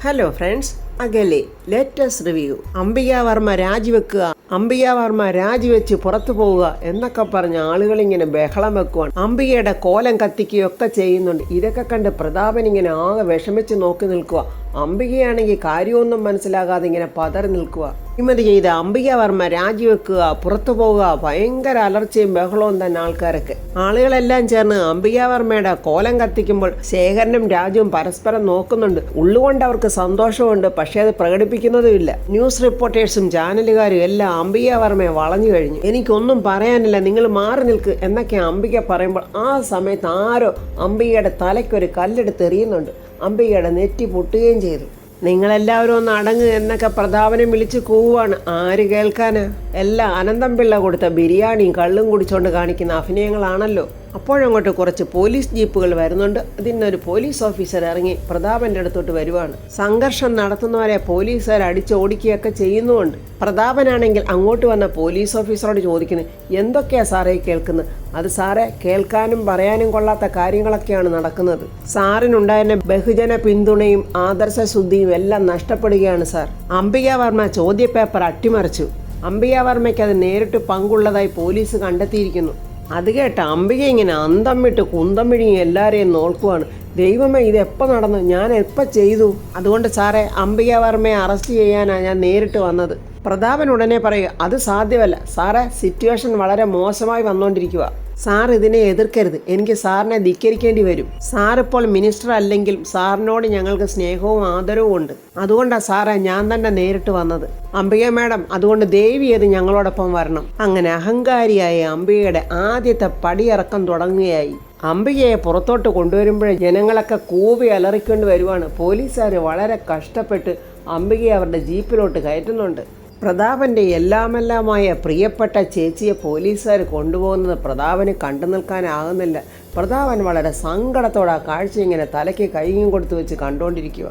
Hello friends, അകലെ latest review. Ambika Varma രാജിവെക്കുക, Ambika Varma രാജിവെച്ച് പുറത്തു പോവുക എന്നൊക്കെ പറഞ്ഞ ആളുകൾ ഇങ്ങനെ ബഹളം വെക്കുവാണ്. അംബികയുടെ കോലം കത്തിക്കുകയൊക്കെ ചെയ്യുന്നുണ്ട്. ഇതൊക്കെ കണ്ട് പ്രതാപൻ ഇങ്ങനെ ആകെ വിഷമിച്ച് നോക്കി നിൽക്കുക. അംബികയാണെങ്കിൽ കാര്യമൊന്നും മനസ്സിലാകാതെ ഇങ്ങനെ പതറി നിൽക്കുക. അഴിമതി ചെയ്ത് അംബിക വർമ്മ രാജിവെക്കുക, പുറത്തു പോവുക, ഭയങ്കര അലർച്ചയും ബഹളവും തന്നെ ആൾക്കാരൊക്കെ. ആളുകളെല്ലാം ചേർന്ന് അംബിക വർമ്മയുടെ കോലം കത്തിക്കുമ്പോൾ ശേഖരനും രാജുവും പരസ്പരം നോക്കുന്നുണ്ട്. ഉള്ളുകൊണ്ട് അവർക്ക് സന്തോഷമുണ്ട്, പക്ഷേ അത് പ്രകടിപ്പിക്കുന്നതുമില്ല. ന്യൂസ് റിപ്പോർട്ടേഴ്സും ചാനലുകാരും എല്ലാം അംബിക വർമ്മയെ വളഞ്ഞു കഴിഞ്ഞു. എനിക്കൊന്നും പറയാനില്ല, നിങ്ങൾ മാറി നിൽക്ക് എന്നൊക്കെ അംബിക പറയുമ്പോൾ ആ സമയത്ത് ആരോ അംബികയുടെ തലയ്ക്കൊരു കല്ലെടുത്ത് എറിയുന്നുണ്ട്. അംബികയുടെ നെറ്റി പൊട്ടുകയും ചെയ്തു. നിങ്ങളെല്ലാവരും ഒന്ന് അടങ്ങ് എന്നൊക്കെ പ്രതാപനെ വിളിച്ച് കൂവാണ്. ആര് കേൾക്കാനാ? എല്ലാം അനന്തംപിള്ള കൊടുത്ത ബിരിയാണിയും കള്ളും കുടിച്ചോണ്ട് കാണിക്കുന്ന അഭിനയങ്ങളാണല്ലോ. അപ്പോഴങ്ങോട്ട് കുറച്ച് പോലീസ് ജീപ്പുകൾ വരുന്നുണ്ട്. അതിനൊരു പോലീസ് ഓഫീസർ ഇറങ്ങി പ്രതാപന്റെ അടുത്തോട്ട് വരുവാണ്. സംഘർഷം നടത്തുന്നവരെ പോലീസുകാർ അടിച്ചോടിക്കുകയൊക്കെ ചെയ്യുന്നുമുണ്ട്. പ്രതാപനാണെങ്കിൽ അങ്ങോട്ട് വന്ന പോലീസ് ഓഫീസറോട് ചോദിക്കുന്നത്, എന്തൊക്കെയാ സാറേ കേൾക്കുന്നത്? അത് സാറേ, കേൾക്കാനും പറയാനും കൊള്ളാത്ത കാര്യങ്ങളൊക്കെയാണ് നടക്കുന്നത്. സാറിനുണ്ടായിരുന്ന ബഹുജന പിന്തുണയും ആദർശ ശുദ്ധിയും എല്ലാം നഷ്ടപ്പെടുകയാണ് സാർ. അംബിക വർമ്മ ചോദ്യപേപ്പർ അട്ടിമറിച്ചു. അംബിക വർമ്മയ്ക്ക് അത് നേരിട്ട് പങ്കുള്ളതായി പോലീസ് കണ്ടെത്തിയിരിക്കുന്നു. അത് കേട്ട അംബിക ഇങ്ങനെ അന്തം വിട്ട് കുന്തം വിഴുങ്ങി എല്ലാവരെയും നോക്കുവാണ്. ദൈവമേ, ഇതെപ്പോൾ നടന്നു? ഞാൻ എപ്പോൾ ചെയ്തു? അതുകൊണ്ട് സാറേ, അംബിക വർമ്മയെ അറസ്റ്റ് ചെയ്യാനാണ് ഞാൻ നേരിട്ട് വന്നത്. പ്രതാപൻ ഉടനെ പറയുക, അത് സാധ്യമല്ല സാറേ, സിറ്റുവേഷൻ വളരെ മോശമായി വന്നുകൊണ്ടിരിക്കുക. സാർ ഇതിനെ എതിർക്കരുത്, എനിക്ക് സാറിനെ ധിക്കരിക്കേണ്ടി വരും. സാറിപ്പോൾ മിനിസ്റ്റർ അല്ലെങ്കിൽ സാറിനോട് ഞങ്ങൾക്ക് സ്നേഹവും ആദരവും ഉണ്ട്. അതുകൊണ്ടാണ് സാറേ ഞാൻ തന്നെ നേരിട്ട് വന്നത്. അംബിക മാഡം, അതുകൊണ്ട് ദേവി അത് ഞങ്ങളോടൊപ്പം വരണം. അങ്ങനെ അഹങ്കാരിയായ അംബികയുടെ ആദ്യത്തെ പടിയിറക്കം തുടങ്ങുകയായി. അംബികയെ പുറത്തോട്ട് കൊണ്ടുവരുമ്പോഴേ ജനങ്ങളൊക്കെ കൂവി അലറിക്കൊണ്ട് വരുവാണ്. പോലീസുകാർ വളരെ കഷ്ടപ്പെട്ട് അംബികയെ അവരുടെ ജീപ്പിലോട്ട് കയറ്റുന്നുണ്ട്. പ്രതാപൻ്റെ എല്ലാമെല്ലാമായ പ്രിയപ്പെട്ട ചേച്ചിയെ പോലീസുകാർ കൊണ്ടുപോകുന്നത് പ്രതാപന് കണ്ടു നിൽക്കാനാകുന്നില്ല. പ്രതാപൻ വളരെ സങ്കടത്തോടെ ആ കാഴ്ച ഇങ്ങനെ തലയ്ക്ക് കൈയും കൊടുത്തു വെച്ച് കണ്ടുകൊണ്ടിരിക്കുക.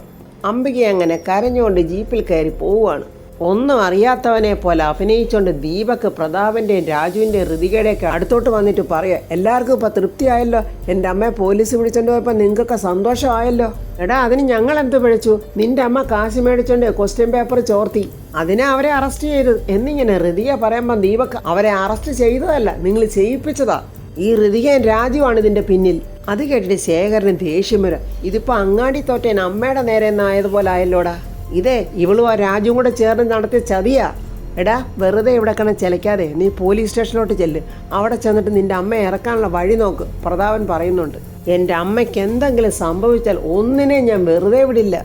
അംബിക അങ്ങനെ കരഞ്ഞുകൊണ്ട് ജീപ്പിൽ കയറി പോവുകയാണ്. ഒന്നും അറിയാത്തവനെ പോലെ അഭിനയിച്ചുകൊണ്ട് ദീപക് പ്രതാപൻ്റെയും രാജുവിൻ്റെയും ഋതികയുടെയൊക്കെ അടുത്തോട്ട് വന്നിട്ട് പറയുക, എല്ലാവർക്കും ഇപ്പോൾ തൃപ്തിയായല്ലോ, എൻ്റെ അമ്മയെ പോലീസ് പിടിച്ചോണ്ട് പോയപ്പോൾ നിങ്ങൾക്കൊക്കെ സന്തോഷമായല്ലോ. എടാ, അതിന് ഞങ്ങൾ എന്ത് പിഴച്ചു? നിന്റെ അമ്മ കാശ് മേടിച്ചോണ്ട് ക്വസ്റ്റ്യൻ പേപ്പർ ചോർത്തി, അതിനെ അവരെ അറസ്റ്റ് ചെയ്തു എന്നിങ്ങനെ ഋതിക പറയുമ്പം ദീപക്, അവരെ അറസ്റ്റ് ചെയ്തതല്ല, നിങ്ങൾ ചെയ്യിപ്പിച്ചതാ. ഈ ഋതികയും രാജുവാണ് ഇതിൻ്റെ പിന്നിൽ. അത് കേട്ടിട്ട് ശേഖരന് ദേഷ്യം വരാം. ഇതിപ്പോൾ അങ്ങാടി തോറ്റേൻ അമ്മയുടെ നേരെ എന്നായതുപോലെ ആയല്ലോടാ. ഇതേ ഇവളും ആ രാജുവും കൂടെ ചേർന്ന് നടത്തിയ ചതിയാ. എടാ, വെറുതെ ഇവിടെ കണ ചിലക്കാതെ നീ പോലീസ് സ്റ്റേഷനിലോട്ട് ചെല്ല്. അവിടെ ചെന്നിട്ട് നിന്റെ അമ്മയെ ഇറക്കാനുള്ള വഴി നോക്ക്. പ്രതാപൻ പറയുന്നുണ്ട്, എൻ്റെ അമ്മയ്ക്ക് എന്തെങ്കിലും സംഭവിച്ചാൽ ഒന്നിനെ ഞാൻ വെറുതെ വിടില്ല,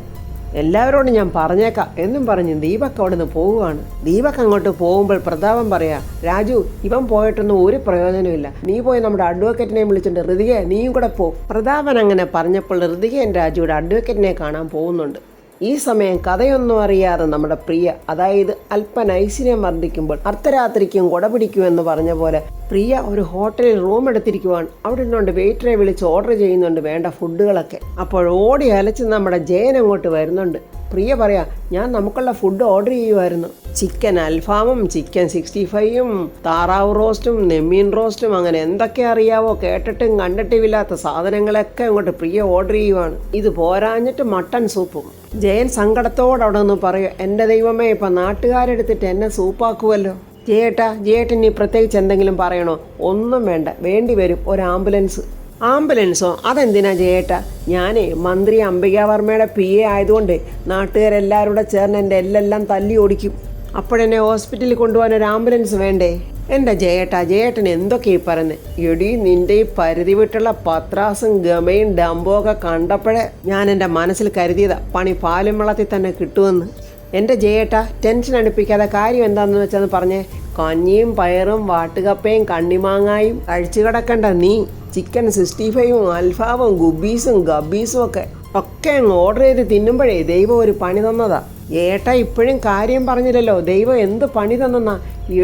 എല്ലാവരോടും ഞാൻ പറഞ്ഞേക്കാം എന്നും പറഞ്ഞ് ദീപക് അവിടെ നിന്ന് പോവുകയാണ്. ദീപക് അങ്ങോട്ട് പോകുമ്പോൾ പ്രതാപൻ പറയാ, രാജു, ഇവൻ പോയിട്ടൊന്നും ഒരു പ്രയോജനമില്ല, നീ പോയി നമ്മുടെ അഡ്വക്കേറ്റിനെ വിളിച്ചിട്ട് ഋതിക നീയും കൂടെ പോ. പ്രതാപൻ അങ്ങനെ പറഞ്ഞപ്പോൾ ഋതികയും രാജുവിടെ അഡ്വക്കേറ്റിനെ കാണാൻ പോകുന്നുണ്ട്. ഈ സമയം കഥയൊന്നും അറിയാതെ നമ്മുടെ പ്രിയ, അതായത് അല്പം ഐശ്വര്യം വർദ്ധിക്കുമ്പോൾ അർദ്ധരാത്രിക്കും കൊട പിടിക്കുമെന്ന് പറഞ്ഞ പോലെ പ്രിയ ഒരു ഹോട്ടലിൽ റൂം എടുത്തിരിക്കുവാണ്. അവിടെ നിന്നുകൊണ്ട് വെയിറ്ററെ വിളിച്ച് ഓർഡർ ചെയ്യുന്നുണ്ട് വേണ്ട ഫുഡുകളൊക്കെ. അപ്പോൾ ഓടി അലച്ച് നമ്മുടെ ജയൻ അങ്ങോട്ട് വരുന്നുണ്ട്. പ്രിയ പറയാ, ഞാൻ നമുക്കുള്ള ഫുഡ് ഓർഡർ ചെയ്യുമായിരുന്നു. ചിക്കൻ അൽഫാമും ചിക്കൻ 65ഉം താറാവ് റോസ്റ്റും നെമ്മീൻ റോസ്റ്റും അങ്ങനെ എന്തൊക്കെ അറിയാവോ കേട്ടിട്ടും കണ്ടിട്ടുമില്ലാത്ത സാധനങ്ങളൊക്കെ അങ്ങോട്ട് പ്രിയ ഓർഡർ ചെയ്യുവാണ്. ഇത് പോരാഞ്ഞിട്ട് മട്ടൺ സൂപ്പും. ജയൻ സങ്കടത്തോടെ അവിടെ നിന്ന് പറയുക, എൻ്റെ ദൈവമേ, ഇപ്പം നാട്ടുകാരെടുത്തിട്ട് എന്നെ സൂപ്പാക്കുമല്ലോ. ജയേട്ടൻ നീ പ്രത്യേകിച്ച് എന്തെങ്കിലും പറയണോ? ഒന്നും വേണ്ട, വേണ്ടി വരും ഒരു ആംബുലൻസ്. ആംബുലൻസോ? അതെന്തിനാ ജയേട്ടാ? ഞാനേ മന്ത്രി അംബിക വർമ്മയുടെ PA ആയതുകൊണ്ട് നാട്ടുകാരെല്ലാവരും കൂടെ ചേർന്ന് എൻ്റെ എല്ലാം തല്ലി ഓടിക്കും. അപ്പോഴെന്നെ ഹോസ്പിറ്റലിൽ കൊണ്ടുപോകാൻ ഒരു ആംബുലൻസ് വേണ്ടേ? എൻ്റെ ജയേട്ടൻ എന്തൊക്കെ ഈ പറയുന്നത്? എടി, നിൻ്റെ ഈ പരിധി വിട്ടുള്ള പത്രാസും ഗമയും ഡംബുമൊക്കെ കണ്ടപ്പോഴേ ഞാൻ എൻ്റെ മനസ്സിൽ കരുതിയതാ പണി പാലും വെള്ളത്തിൽ തന്നെ കിട്ടുമെന്ന്. എൻ്റെ ജയേട്ടാ, ടെൻഷൻ അടുപ്പിക്കാതെ കാര്യം എന്താണെന്ന് വെച്ചാന്ന് പറഞ്ഞേ. കഞ്ഞിയും പയറും വാട്ടുകപ്പയും കണ്ണിമാങ്ങായും കഴിച്ചു കിടക്കണ്ട നീ. ചിക്കൻ 65ഉം അൽഫാമും ഗുബീസും ഗബീസും ഒക്കെ അങ്ങ് ഓർഡർ ചെയ്ത് തിന്നുമ്പോഴേ ദൈവം ഒരു പണി തന്നതാ. ഏട്ടാ ഇപ്പോഴും കാര്യം പറഞ്ഞില്ലല്ലോ, ദൈവം എന്ത് പണി തന്നെന്നാ?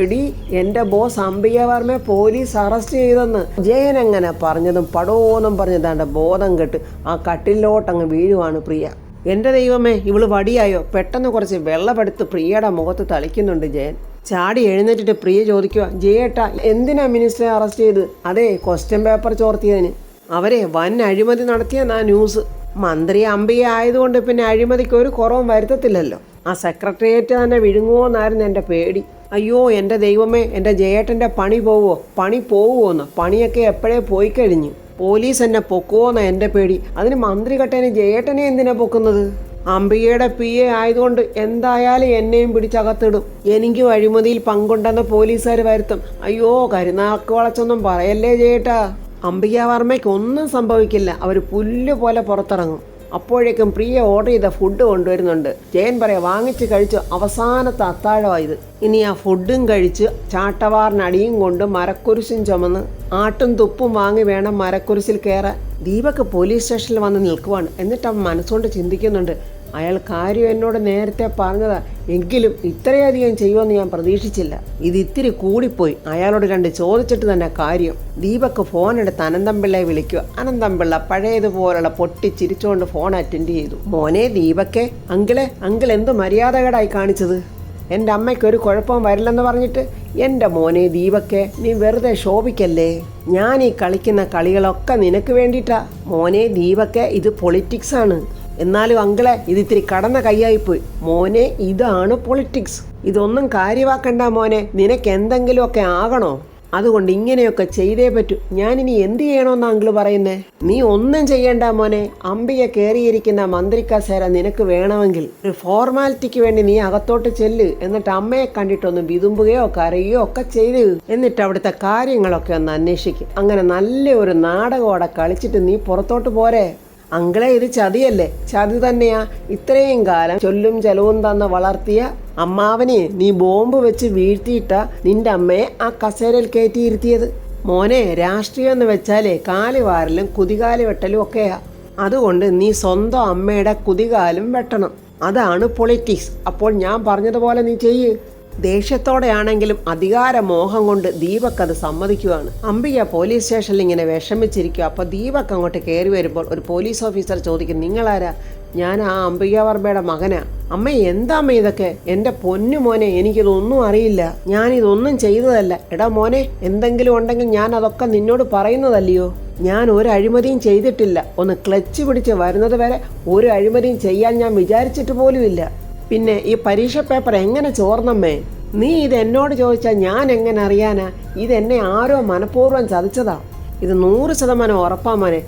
എടി, എൻ്റെ ബോസ് അംബിക വർമ്മയെ പോലീസ് അറസ്റ്റ് ചെയ്തെന്ന്. ജയൻ അങ്ങനെ പറഞ്ഞതും പടോന്നും പറഞ്ഞതാണ്ട് ബോധം കെട്ട് ആ കട്ടിലോട്ടങ്ങ് വീഴുവാണ് പ്രിയ. എൻ്റെ ദൈവമേ, ഇവള് വടിയായോ? പെട്ടെന്ന് കുറച്ച് വെള്ളമെടുത്ത് പ്രിയയുടെ മുഖത്ത് തളിക്കുന്നുണ്ട് ജയൻ. ചാടി എഴുന്നേറ്റിട്ട് പ്രിയ ചോദിക്കുക, ജയേട്ടാ എന്തിനാ മിനിസ്റ്ററെ അറസ്റ്റ് ചെയ്ത്? അതെ, ക്വസ്റ്റ്യൻ പേപ്പർ ചോർത്തിയതിന്. അവരെ വൻ അഴിമതി നടത്തിയെന്നാ ന്യൂസ്. മന്ത്രി അംബിക ആയതുകൊണ്ട് പിന്നെ അഴിമതിക്ക് ഒരു കുറവും വരുത്തത്തില്ലല്ലോ. ആ സെക്രട്ടേറിയറ്റ് തന്നെ വിഴുങ്ങുമോന്നായിരുന്നു എൻ്റെ പേടി. അയ്യോ എൻ്റെ ദൈവമേ, എൻ്റെ ജയേട്ടൻ്റെ പണി പോവുമോന്ന്. പണിയൊക്കെ എപ്പോഴേ പോയി കഴിഞ്ഞു. പോലീസ് എന്നെ പൊക്കുമോന്നാ എൻ്റെ പേടി. അതിന് മന്ത്രി കട്ടേനെ ജയേട്ടനെ എന്തിനാ പൊക്കുന്നത്? അംബികയുടെ PA ആയതുകൊണ്ട് എന്തായാലും എന്നെയും പിടിച്ചകത്തിടും. എനിക്കും അഴിമതിയിൽ പങ്കുണ്ടെന്ന് പോലീസുകാർ വരുത്തും. അയ്യോ, കരുനാക്ക് വളച്ചൊന്നും പറയല്ലേ ജയേട്ടാ. അംബിക വർമ്മയ്ക്ക് ഒന്നും സംഭവിക്കില്ല. അവർ പുല്ല് പോലെ പുറത്തിറങ്ങും. അപ്പോഴേക്കും പ്രിയ ഓർഡർ ചെയ്ത ഫുഡ് കൊണ്ടുവരുന്നുണ്ട്. ജയൻ പറയാ, വാങ്ങിച്ച് കഴിച്ചു, അവസാനത്തെ അത്താഴമായത്. ഇനി ആ ഫുഡും കഴിച്ച് ചാട്ടവാറിനടിയും കൊണ്ട് മരക്കുരിശും ചുമന്ന് ആട്ടും തുപ്പും വാങ്ങി വേണം മരക്കുരിശിൽ കയറാൻ. ദീപക് പോലീസ് സ്റ്റേഷനിൽ വന്ന് നിൽക്കുവാണ്. എന്നിട്ട് അവൻ മനസ്സുകൊണ്ട് ചിന്തിക്കുന്നുണ്ട്, അയാൾ കാര്യം എന്നോട് നേരത്തെ പറഞ്ഞതാ, എങ്കിലും ഇത്രയധികം ചെയ്യുമെന്ന് ഞാൻ പ്രതീക്ഷിച്ചില്ല. ഇത് ഇത്തിരി കൂടിപ്പോയി. അയാളോട് രണ്ട് ചോദിച്ചിട്ട് തന്നെ കാര്യം. ദീപക് ഫോൺ എടുത്ത് അനന്തംപിള്ളയെ വിളിക്കുക. അനന്തംപിള്ള പഴയതുപോലുള്ള പൊട്ടിച്ചിരിച്ചുകൊണ്ട് ഫോൺ അറ്റൻഡ് ചെയ്തു. മോനെ ദീപക്കെ, അങ്കിൾ എന്ത് മര്യാദകേടായി കാണിച്ചത്? എൻ്റെ അമ്മയ്ക്ക് ഒരു കുഴപ്പവും വരില്ലെന്ന് പറഞ്ഞിട്ട്. എൻ്റെ മോനെ ദീപക്കെ, നീ വെറുതെ ശോഭിക്കല്ലേ. ഞാൻ ഈ കളിക്കുന്ന കളികളൊക്കെ നിനക്ക് വേണ്ടിയിട്ടാ. മോനെ ദീപക്കെ, ഇത് പൊളിറ്റിക്സ് ആണ്. എന്നാലും അങ്കിളെ, ഇത് ഇത്തിരി കടന്ന കൈയായിപ്പോയി. മോനെ, ഇതാണ് പൊളിറ്റിക്സ്. ഇതൊന്നും കാര്യമാക്കണ്ട മോനെ. നിനക്ക് എന്തെങ്കിലുമൊക്കെ ആകണോ? അതുകൊണ്ട് ഇങ്ങനെയൊക്കെ ചെയ്തേ പറ്റൂ. ഞാനിനി എന്ത് ചെയ്യണമെന്നാ അങ്കിള് പറയുന്നേ? നീ ഒന്നും ചെയ്യണ്ട മോനെ. അംബിക കയറിയിരിക്കുന്ന മന്ത്രിക്കസേര നിനക്ക് വേണമെങ്കിൽ ഒരു ഫോർമാലിറ്റിക്ക് വേണ്ടി നീ അകത്തോട്ട് ചെല്ല്. എന്നിട്ട് അമ്മയെ കണ്ടിട്ടൊന്ന് വിതുമ്പുകയോ കരയുകയോ ഒക്കെ ചെയ്ത് എന്നിട്ട് അവിടുത്തെ കാര്യങ്ങളൊക്കെ ഒന്ന് അന്വേഷിക്കും. അങ്ങനെ നല്ല ഒരു നാടകമോടെ കളിച്ചിട്ട് നീ പുറത്തോട്ട് പോരെ. അങ്കിളെ, ഇത് ചതിയല്ലേ? ചതി തന്നെയാ. ഇത്രയും കാലം ചൊല്ലും ചെലവും തന്ന് വളർത്തിയ അമ്മാവനെ നീ ബോംബ് വെച്ച് വീഴ്ത്തിയിട്ട നിന്റെ അമ്മയെ ആ കസേരയിൽ കയറ്റിയിരുത്തിയത്. മോനെ, രാഷ്ട്രീയം എന്ന് വെച്ചാലേ കാലുവാരലും കുതികാല് വെട്ടലും ഒക്കെയാ. അതുകൊണ്ട് നീ സ്വന്തം അമ്മയുടെ കുതികാലും വെട്ടണം. അതാണ് പൊളിറ്റിക്സ്. അപ്പോൾ ഞാൻ പറഞ്ഞതുപോലെ നീ ചെയ്യ്. ദേഷ്യത്തോടെയാണെങ്കിലും അധികാരമോഹം കൊണ്ട് ദീപക് അത് സമ്മതിക്കുകയാണ്. അംബിക പോലീസ് സ്റ്റേഷനിൽ ഇങ്ങനെ വിഷമിച്ചിരിക്കുക. അപ്പോൾ ദീപക് അങ്ങോട്ട് കയറി വരുമ്പോൾ ഒരു പോലീസ് ഓഫീസർ ചോദിക്കും, നിങ്ങളാരാ? ഞാൻ ആ അംബിക വർമ്മയുടെ മകനാ. അമ്മ, എന്താ അമ്മ ഇതൊക്കെ? എൻ്റെ പൊന്നു മോനെ, എനിക്കിതൊന്നും അറിയില്ല. ഞാനിതൊന്നും ചെയ്തതല്ല. എടാ മോനെ, എന്തെങ്കിലും ഉണ്ടെങ്കിൽ ഞാൻ അതൊക്കെ നിന്നോട് പറയുന്നതല്ലയോ. ഞാൻ ഒരു അഴിമതിയും ചെയ്തിട്ടില്ല. ഒന്ന് ക്ലച്ച് പിടിച്ച് വരുന്നത് വരെ ഒരു അഴിമതിയും ചെയ്യാൻ ഞാൻ വിചാരിച്ചിട്ട് പോലുമില്ല. പിന്നെ ഈ പരീക്ഷ പേപ്പർ എങ്ങനെ ചോർന്നമ്മേ? നീ ഇത് എന്നോട് ചോദിച്ചാൽ ഞാൻ എങ്ങനെ അറിയാനാ? ഇതെന്നെ ആരോ മനഃപൂർവ്വം ചതിച്ചതാ. ഇത് 100% ഉറപ്പാ മോനെ.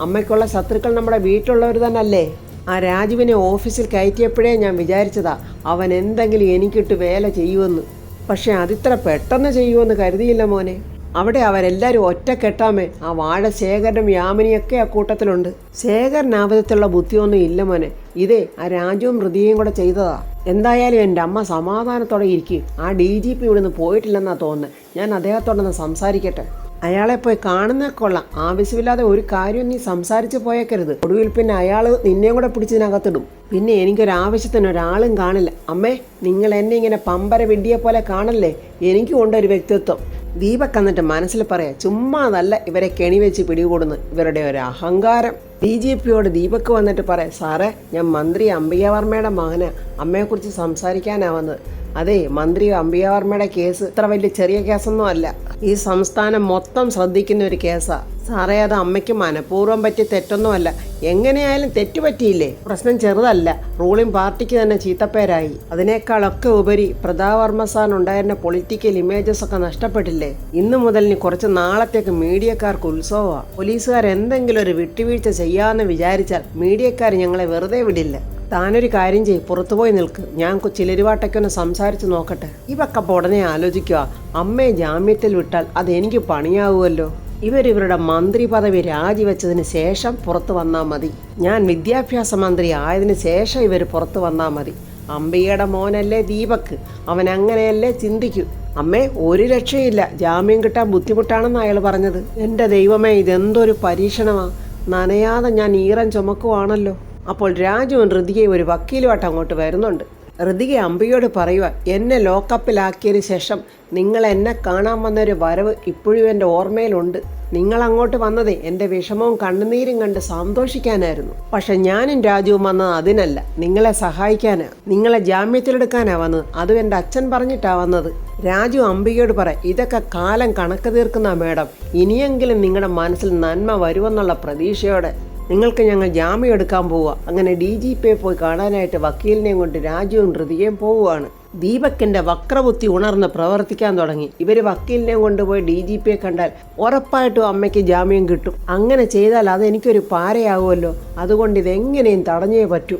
അമ്മയ്ക്കുള്ള ശത്രുക്കൾ നമ്മുടെ വീട്ടിലുള്ളവർ തന്നെ അല്ലേ? ആ രാജുവിനെ ഓഫീസിൽ കയറ്റിയപ്പോഴേ ഞാൻ വിചാരിച്ചതാ അവൻ എന്തെങ്കിലും എനിക്കിട്ട് വേല ചെയ്യുമെന്ന്. പക്ഷെ അതിത്ര പെട്ടെന്ന് ചെയ്യുമെന്ന് കരുതിയില്ല മോനെ. അവിടെ അവരെല്ലാവരും ഒറ്റക്കെട്ടാമേ. ആ വാഴ ശേഖരനും യാമിനിയൊക്കെ ആ കൂട്ടത്തിലുണ്ട്. ശേഖരനാവിധത്തിലുള്ള ബുദ്ധിയൊന്നും ഇല്ല മോനെ. ഇതേ ആ രാജുവും ഹൃദയയും കൂടെ ചെയ്തതാ. എന്തായാലും എൻ്റെ അമ്മ സമാധാനത്തോടെ ഇരിക്കും. ആ DGP ഇവിടുന്ന് പോയിട്ടില്ലെന്നാ തോന്നുന്നത്. ഞാൻ അദ്ദേഹത്തോടൊന്ന് സംസാരിക്കട്ടെ. അയാളെ പോയി കാണുന്ന കൊള്ളാം. ആവശ്യമില്ലാതെ ഒരു കാര്യം നീ സംസാരിച്ച് പോയേക്കരുത്. ഒടുവിൽ പിന്നെ അയാൾ നിന്നെയും കൂടെ പിടിച്ചതിനകത്തിടും. പിന്നെ എനിക്കൊരാവശ്യത്തിന് ഒരാളും കാണില്ല. അമ്മേ, നിങ്ങൾ എന്നെ ഇങ്ങനെ പമ്പര വിഡ്ഢിയെ പോലെ കാണല്ലേ. എനിക്കും ഉണ്ടൊരു വ്യക്തിത്വം. ദീപക് എന്നിട്ട് മനസ്സിൽ പറയാം, ചുമ്മാതല്ല ഇവരെ കെണിവെച്ച് പിടികൂടുന്നു. ഇവരുടെ ഒരു അഹങ്കാരം. DGPയോട് ദീപക് വന്നിട്ട് പറയാം, സാറേ, ഞാൻ മന്ത്രി അംബിക വർമ്മയുടെ മകനാ. അമ്മയെക്കുറിച്ച് സംസാരിക്കാനാ വന്നത്. അതെ, മന്ത്രി അംബിക വർമ്മയുടെ കേസ് ഇത്ര വലിയ ചെറിയ കേസൊന്നും അല്ല. ഈ സംസ്ഥാനം മൊത്തം ശ്രദ്ധിക്കുന്ന ഒരു കേസാ സാറേ. അത് അമ്മയ്ക്ക് മനഃപൂർവ്വം പറ്റിയ തെറ്റൊന്നുമല്ല. എങ്ങനെയായാലും തെറ്റുപറ്റിയില്ലേ, പ്രശ്നം ചെറുതല്ല. റൂളിംഗ് പാർട്ടിക്ക് തന്നെ ചീത്തപ്പേരായി. അതിനേക്കാളൊക്കെ ഉപരി പ്രതാപവർമ്മ സാറിനുണ്ടായിരുന്ന പൊളിറ്റിക്കൽ ഇമേജസ് ഒക്കെ നഷ്ടപ്പെട്ടില്ലേ. ഇന്നു മുതൽ ഇനി കുറച്ച് നാളത്തേക്ക് മീഡിയക്കാർക്ക് ഉത്സവമാണ്. പോലീസുകാർ എന്തെങ്കിലും ഒരു വിട്ടുവീഴ്ച ചെയ്യാമെന്ന് വിചാരിച്ചാൽ മീഡിയക്കാർ ഞങ്ങളെ വെറുതെ വിടില്ല. താനൊരു കാര്യം ചെയ്യും, പുറത്തുപോയി നിൽക്ക്. ഞാൻ ചിലരുവാട്ടൊക്കെ സംസാരിച്ച് നോക്കട്ടെ. ഇവക്കപ്പോൾ ഉടനെ ആലോചിക്കുക, അമ്മയെ ജാമ്യത്തിൽ വിട്ടാൽ അതെനിക്ക് പണിയാവുമല്ലോ. ഇവരിവരുടെ മന്ത്രി പദവി രാജിവെച്ചതിന് ശേഷം പുറത്തു വന്നാൽ മതി. ഞാൻ വിദ്യാഭ്യാസ മന്ത്രി ആയതിനു ശേഷം ഇവർ പുറത്തു വന്നാൽ മതി. അംബികയുടെ മോനല്ലേ ദീപക്, അവൻ അങ്ങനെയല്ലേ ചിന്തിക്കൂ. അമ്മേ, ഒരു രക്ഷയില്ല. ജാമ്യം കിട്ടാൻ ബുദ്ധിമുട്ടാണെന്ന് അയാൾ പറഞ്ഞത്. എൻ്റെ ദൈവമേ, ഇതെന്തൊരു പരീക്ഷണമാ. നനയാതെ ഞാൻ ഈറൻ ചുമക്കുവാണല്ലോ. അപ്പോൾ രാജുവും ഹൃതികയും ഒരു വക്കീലുമായിട്ട് അങ്ങോട്ട് വരുന്നുണ്ട്. ഹൃതിക അംബികയോട് പറയുക, എന്നെ ലോക്കപ്പിലാക്കിയതിന് ശേഷം നിങ്ങൾ എന്നെ കാണാൻ വന്നൊരു വരവ് ഇപ്പോഴും എൻ്റെ ഓർമ്മയിലുണ്ട്. നിങ്ങൾ അങ്ങോട്ട് വന്നതേ എൻ്റെ വിഷമവും കണ്ണുനീരും കണ്ട് സന്തോഷിക്കാനായിരുന്നു. പക്ഷെ ഞാനും രാജുവും വന്നത് അതിനല്ല, നിങ്ങളെ സഹായിക്കാനാ. നിങ്ങളെ ജാമ്യത്തിലെടുക്കാനാ വന്നത്. അതും എൻ്റെ അച്ഛൻ പറഞ്ഞിട്ടാ വന്നത്. രാജു അംബികയോട് പറയാം, ഇതൊക്കെ കാലം കണക്ക് തീർക്കുന്ന മേഡം. ഇനിയെങ്കിലും നിങ്ങളുടെ മനസ്സിൽ നന്മ വരുമെന്നുള്ള പ്രതീക്ഷയോടെ. നിങ്ങൾക്ക് ഞങ്ങൾ ജാമ്യം എടുക്കാൻ പോവുക. അങ്ങനെ DGPയെ പോയി കാണാനായിട്ട് വക്കീലിനെയും കൊണ്ട് രാജുവും ഹൃതികയും പോവുകയാണ്. ദീപക്കിന്റെ വക്രബുദ്ധി ഉണർന്ന് പ്രവർത്തിക്കാൻ തുടങ്ങി. ഇവര് വക്കീലിനെ കൊണ്ടുപോയി DGPയെ കണ്ടാൽ ഉറപ്പായിട്ടും അമ്മയ്ക്ക് ജാമ്യം കിട്ടും. അങ്ങനെ ചെയ്താൽ അതെനിക്കൊരു പാരയാകുമല്ലോ. അതുകൊണ്ട് ഇതെങ്ങനെയും തടഞ്ഞേ പറ്റൂ.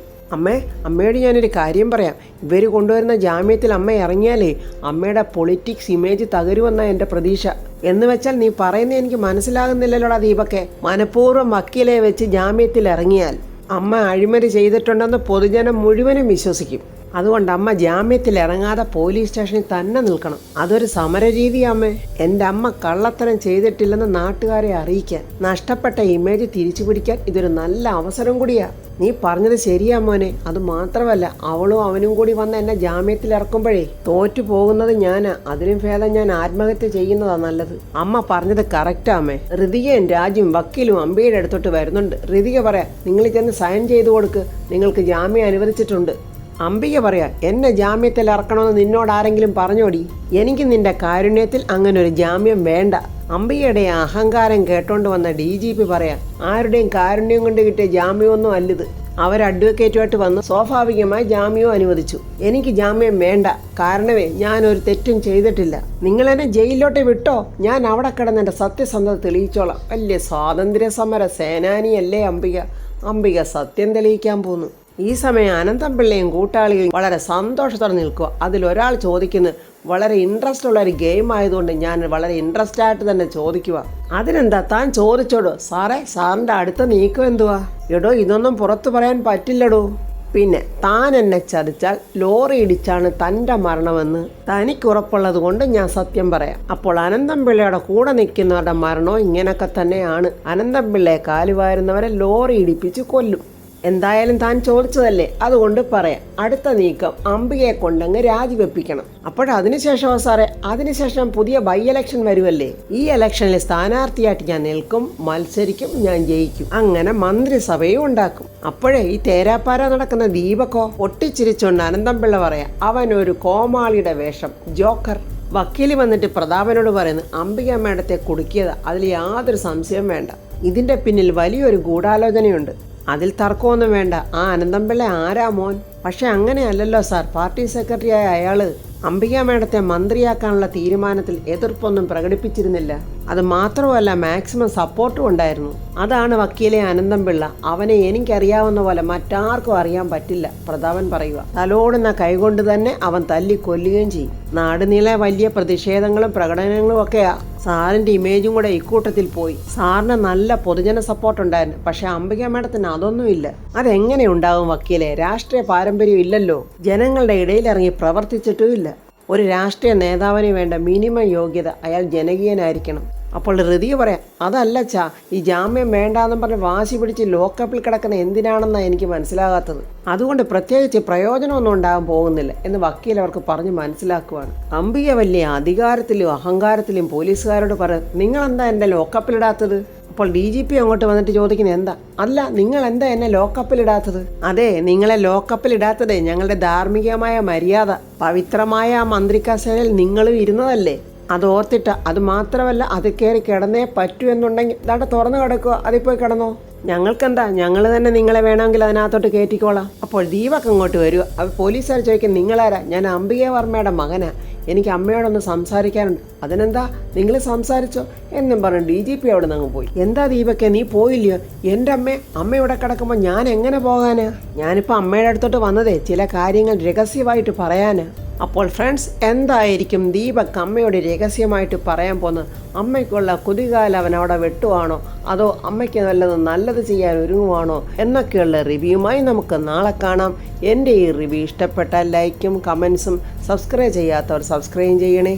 അമ്മയോട് ഞാനൊരു കാര്യം പറയാം. ഇവർ കൊണ്ടുവരുന്ന ജാമ്യത്തിൽ അമ്മ ഇറങ്ങിയാലേ അമ്മയുടെ പൊളിറ്റിക്സ് ഇമേജ് തകരുമെന്നാണ് എൻ്റെ പ്രതീക്ഷ. എന്ന് വെച്ചാൽ നീ പറയുന്നത് എനിക്ക് മനസ്സിലാകുന്നില്ലല്ലോടാ ദീപക്കെ. മനഃപൂർവ്വം വക്കീലെ വെച്ച് ജാമ്യത്തിൽ ഇറങ്ങിയാൽ അമ്മ അഴിമതി ചെയ്തിട്ടുണ്ടെന്ന് പൊതുജനം മുഴുവനും വിശ്വസിക്കും. അതുകൊണ്ട് അമ്മ ജാമ്യത്തിൽ ഇറങ്ങാതെ പോലീസ് സ്റ്റേഷനിൽ തന്നെ നിൽക്കണം. അതൊരു സമരരീതിയാമ്മേ. എൻ്റെ അമ്മ കള്ളത്തരം ചെയ്തിട്ടില്ലെന്ന് നാട്ടുകാരെ അറിയിക്കാൻ, നഷ്ടപ്പെട്ട ഇമേജ് തിരിച്ചു പിടിക്കാൻ ഇതൊരു നല്ല അവസരം കൂടിയാ. നീ പറഞ്ഞത് ശരിയാ മോനെ. അത് മാത്രമല്ല, അവളും അവനും കൂടി വന്ന് എന്നെ ജാമ്യത്തിൽ ഇറക്കുമ്പോഴേ തോറ്റു പോകുന്നത് ഞാനാ. അതിലും ഭേദം ഞാൻ ആത്മഹത്യ ചെയ്യുന്നതാ നല്ലത്. അമ്മ പറഞ്ഞത് കറക്റ്റാ അമ്മേ. ഋതികയും രാജുവും വക്കീലും അമ്പയുടെ അടുത്തോട്ട് വരുന്നുണ്ട്. ഋതിക പറയാ, നിങ്ങൾ ചെന്ന് സൈൻ ചെയ്തു കൊടുക്ക്, നിങ്ങൾക്ക് ജാമ്യം അനുവദിച്ചിട്ടുണ്ട്. അംബിക പറയാ, എന്നെ ജാമ്യത്തിൽ ഇറക്കണമെന്ന് നിന്നോട് ആരെങ്കിലും പറഞ്ഞോടി? എനിക്ക് നിന്റെ കാരുണ്യത്തിൽ അങ്ങനെ ഒരു ജാമ്യം വേണ്ട. അംബികയുടെ അഹങ്കാരം കേട്ടോണ്ട് വന്ന DGP പറയാ, ആരുടെയും കാരുണ്യം കൊണ്ട് കിട്ടിയ ജാമ്യമൊന്നും അല്ലിത്. അവർ അഡ്വക്കേറ്റുമായിട്ട് വന്ന് സ്വാഭാവികമായി ജാമ്യവും അനുവദിച്ചു. എനിക്ക് ജാമ്യം വേണ്ട. കാരണമേ ഞാനൊരു തെറ്റും ചെയ്തിട്ടില്ല. നിങ്ങളെന്നെ ജയിലിലോട്ട് വിട്ടോ, ഞാൻ അവിടെ കിടന്ന് എൻ്റെ സത്യസന്ധത തെളിയിച്ചോളാം. വലിയ സ്വാതന്ത്ര്യ സമര സേനാനിയല്ലേ അംബിക. അംബിക സത്യം തെളിയിക്കാൻ പോന്നു. ഈ സമയം അനന്തംപിള്ളയും കൂട്ടാളികളും വളരെ സന്തോഷത്തോടെ നിൽക്കുക. അതിലൊരാൾ ചോദിക്കുന്നത് വളരെ ഇൻട്രസ്റ്റ് ഉള്ള ഒരു ഗെയിം ആയതുകൊണ്ട് ഞാൻ വളരെ ഇൻട്രസ്റ്റ് ആയിട്ട് തന്നെ ചോദിക്കുക. അതിനെന്താ, താൻ ചോദിച്ചോടോ. സാറിൻ്റെ അടുത്ത നീക്കം എന്തുവാ? എടോ, ഇതൊന്നും പുറത്തു പറയാൻ പറ്റില്ലടോ. പിന്നെ താൻ എന്നെ ചതിച്ചാൽ ലോറി ഇടിച്ചാണ് തൻ്റെ മരണമെന്ന് തനിക്കുറപ്പുള്ളത് കൊണ്ട് ഞാൻ സത്യം പറയാം. അപ്പോൾ അനന്തംപിള്ളയുടെ കൂടെ നിൽക്കുന്നവരുടെ മരണവും ഇങ്ങനെയൊക്കെ തന്നെയാണ്. അനന്തംപിള്ളയെ കാലുവാരുന്നവരെ ലോറി ഇടിപ്പിച്ച് കൊല്ലും. എന്തായാലും താൻ ചോദിച്ചതല്ലേ, അതുകൊണ്ട് പറയാം. അടുത്ത നീക്കം അംബികയെ കൊണ്ടങ്ങ് രാജിവെപ്പിക്കണം. അതിനുശേഷമോ സാറേ? അതിനുശേഷം പുതിയ ബൈ ഇലക്ഷൻ വരുമല്ലേ? ഈ ഇലക്ഷനിൽ സ്ഥാനാർത്ഥിയായിട്ട് ഞാൻ നിൽക്കും, മത്സരിക്കും, ഞാൻ ജയിക്കും. അങ്ങനെ മന്ത്രിസഭയും ഉണ്ടാക്കും. അപ്പോഴേ ഈ തേരാപ്പാര നടക്കുന്ന ദീപക്കോ പൊട്ടിച്ചിരിച്ചുകൊണ്ട് അനന്തംപിള്ള പറയാം, അവനൊരു കോമാളിയുടെ വേഷം, ജോക്കർ. വക്കീല് വന്നിട്ട് പ്രതാപനോട് പറയുന്നു, അംബിക മേഡത്തെ കുടുക്കിയത്, അതിൽ യാതൊരു സംശയം വേണ്ട. ഇതിന്റെ പിന്നിൽ വലിയൊരു ഗൂഢാലോചനയുണ്ട്. അതിൽ തർക്കമൊന്നും വേണ്ട. ആ അനന്തംപിള്ള ആരാ മോൻ? പക്ഷെ അങ്ങനെയല്ലല്ലോ സാർ. പാർട്ടി സെക്രട്ടറിയായ അയാള് അംബിക മേഡത്തെ മന്ത്രിയാക്കാനുള്ള തീരുമാനത്തിൽ എതിർപ്പൊന്നും പ്രകടിപ്പിച്ചിരുന്നില്ല. അത് മാത്രമല്ല, മാക്സിമം സപ്പോർട്ടും ഉണ്ടായിരുന്നു. അതാണ് വക്കീലെ അനന്തംപിള്ള. അവനെ എനിക്കറിയാവുന്ന പോലെ മറ്റാർക്കും അറിയാൻ പറ്റില്ല, പ്രതാപൻ പറയുക. തലോടുന്ന കൈകൊണ്ട് തന്നെ അവൻ തല്ലി കൊല്ലുകയും ചെയ്യും. നാടുനീളെ വലിയ പ്രതിഷേധങ്ങളും പ്രകടനങ്ങളും ഒക്കെയാ. സാറിൻ്റെ ഇമേജും കൂടെ ഇക്കൂട്ടത്തിൽ പോയി. സാറിന് നല്ല പൊതുജന സപ്പോർട്ട് ഉണ്ടായിരുന്നു. പക്ഷെ അംബിക മേഡത്തിന് അതൊന്നുമില്ല. അതെങ്ങനെ ഉണ്ടാവും വക്കീലെ? രാഷ്ട്രീയ പാരമ്പര്യം ഇല്ലല്ലോ. ജനങ്ങളുടെ ഇടയിലിറങ്ങി പ്രവർത്തിച്ചിട്ടും ഇല്ല. ഒരു രാഷ്ട്രീയ നേതാവിന് വേണ്ട മിനിമം യോഗ്യത അയാൾ ജനകീയനായിരിക്കണം. അപ്പോൾ ഋതിക പറയാം, അതല്ല ചാ, ഈ ജാമ്യം വേണ്ടാന്നും പറഞ്ഞ് വാശി പിടിച്ച് ലോക്കപ്പിൽ കിടക്കുന്ന എന്തിനാണെന്നാണ് എനിക്ക് മനസ്സിലാകാത്തത്. അതുകൊണ്ട് പ്രത്യേകിച്ച് പ്രയോജനമൊന്നും ഉണ്ടാകാൻ പോകുന്നില്ല എന്ന് വക്കീൽ അവർക്ക് പറഞ്ഞ് മനസ്സിലാക്കുവാണ്. അംബിക വലിയ അധികാരത്തിലും അഹങ്കാരത്തിലും പോലീസുകാരോട് പറയും, നിങ്ങളെന്താ എൻ്റെ ലോക്കപ്പിലിടാത്തത്? അപ്പോൾ DGP അങ്ങോട്ട് വന്നിട്ട് ചോദിക്കുന്നത്, എന്താ? അല്ല, നിങ്ങൾ എന്താ എന്നെ ലോക്കപ്പിലിടാത്തത്? അതെ, നിങ്ങളെ ലോക്കപ്പിലിടാത്തതേ ഞങ്ങളുടെ ധാർമ്മികമായ മര്യാദ. പവിത്രമായ ആ മന്ത്രിക്കസേരയിൽ നിങ്ങളും ഇരുന്നതല്ലേ, അതോർത്തിട്ട. അത് മാത്രമല്ല, അത് കയറി കിടന്നേ പറ്റൂ എന്നുണ്ടെങ്കിൽ ദാണ്ട തുറന്നു കിടക്കുക, അതിപ്പോയി കിടന്നോ. ഞങ്ങൾക്കെന്താ, ഞങ്ങൾ തന്നെ നിങ്ങളെ വേണമെങ്കിൽ അതിനകത്തോട്ട് കയറ്റിക്കോളാം. അപ്പോൾ ദീപക് അങ്ങോട്ട് വരിക. അപ്പോൾ പോലീസുകാർ ചോദിക്കും, നിങ്ങളാരാ? ഞാൻ അംബിക വർമ്മയുടെ മകനാ, എനിക്ക് അമ്മയോടൊന്ന് സംസാരിക്കാനുണ്ട്. അതിനെന്താ, നിങ്ങൾ സംസാരിച്ചോ എന്നും പറഞ്ഞു DGP അവിടെ നിന്ന് അങ്ങ് പോയി. എന്താ ദീപക്കെ, നീ പോയില്ലയോ? എൻ്റെ അമ്മ ഇവിടെ കിടക്കുമ്പോൾ ഞാൻ എങ്ങനെ പോകാനാ? ഞാനിപ്പോൾ അമ്മയുടെ അടുത്തോട്ട് വന്നതേ ചില കാര്യങ്ങൾ രഹസ്യമായിട്ട് പറയാനാ. അപ്പോൾ ഫ്രണ്ട്സ്, എന്തായിരിക്കും ദീപക് അമ്മയോട് രഹസ്യമായിട്ട് പറയാൻ പോകുന്നത്? അമ്മയ്ക്കുള്ള കുതികാൽ അവൻ അവിടെ വെട്ടുവാണോ, അതോ അമ്മയ്ക്ക് നല്ലത് ചെയ്യാൻ ഒരുങ്ങുവാണോ എന്നൊക്കെയുള്ള റിവ്യൂമായി നമുക്ക് നാളെ കാണാം. എൻ്റെ ഈ റിവ്യൂ ഇഷ്ടപ്പെട്ടാൽ ലൈക്കും കമൻസും, സബ്സ്ക്രൈബ് ചെയ്യാത്തവർ സബ്സ്ക്രൈബ് ചെയ്യണേ.